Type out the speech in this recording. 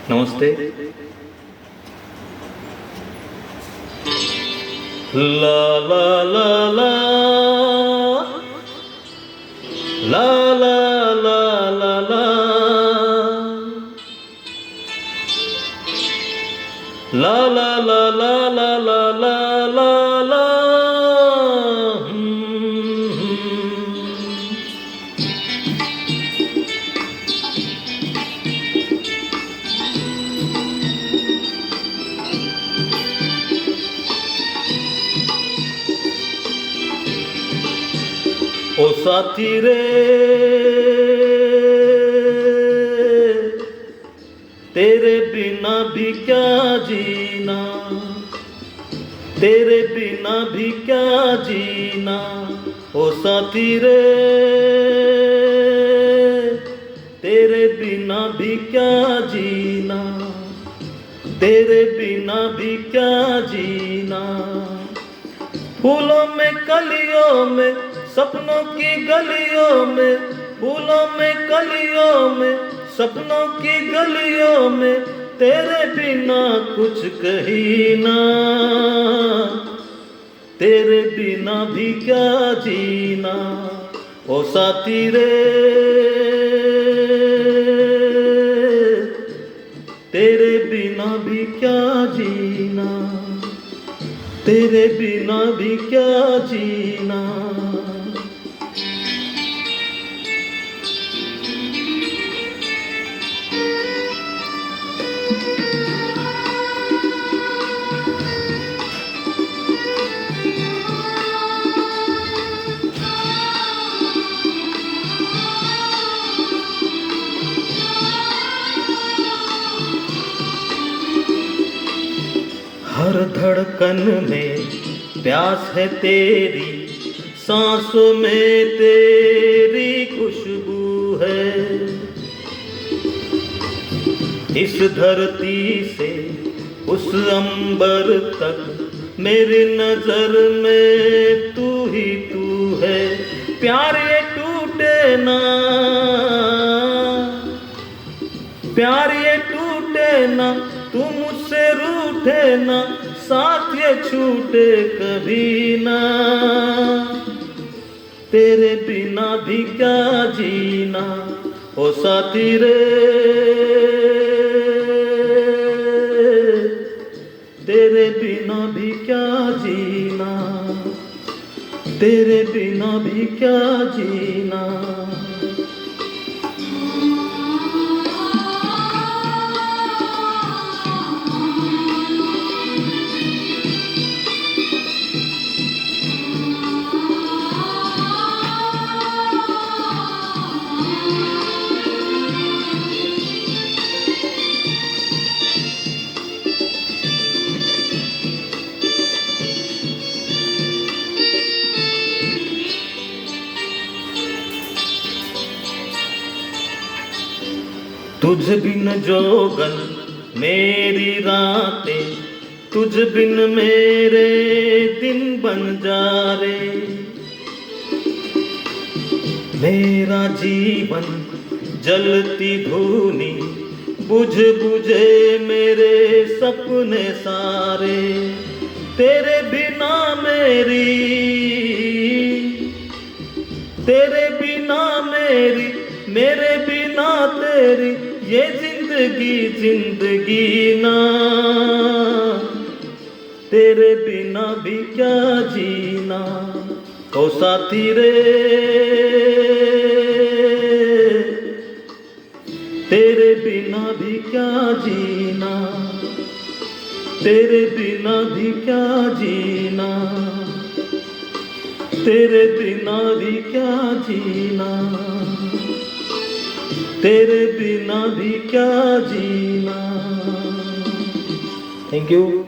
नमस्ते। ला ला ला ला ला ला ला ला ला ला ला ला ला ला ला ला ला ला। ओ साथी रे तेरे बिना भी क्या जीना, तेरे बिना भी क्या जीना। ओ साथी रे तेरे बिना भी क्या जीना, तेरे बिना भी क्या जीना। फूलों में कलियों में सपनों की गलियों में, फूलों में कलियों में सपनों की गलियों में, तेरे बिना कुछ कही ना, तेरे बिना भी क्या जीना। ओ साथी रे तेरे बिना भी क्या जीना, तेरे बिना भी क्या जीना। हर धड़कन में प्यास है तेरी, सांसों में तेरी खुशबू है। इस धरती से उस अंबर तक मेरी नजर में तू ही तू है। प्यार ये टूटे ना, प्यार ये टूटे ना, तू मुझसे रूठे ना, साथ ये छूटे कभी ना। तेरे बिना भी क्या जीना। ओ साथी रे तेरे बिना भी क्या जीना, तेरे बिना भी क्या जीना। तुझ बिन जोगन मेरी रातें, तुझ बिन मेरे दिन बन जा रे। मेरा जीवन जलती धूनी, बुझ बुझे मेरे सपने सारे। तेरे बिना मेरी, तेरे बिना मेरी, मेरे बिना तेरी, ये जिंदगी जिंदगी ना। तेरे बिना भी क्या जीना। ओ साथी रे तेरे बिना भी क्या जीना, तेरे बिना भी क्या जीना, तेरे बिना भी क्या जीना, तेरे बिना भी क्या जीना। Thank you.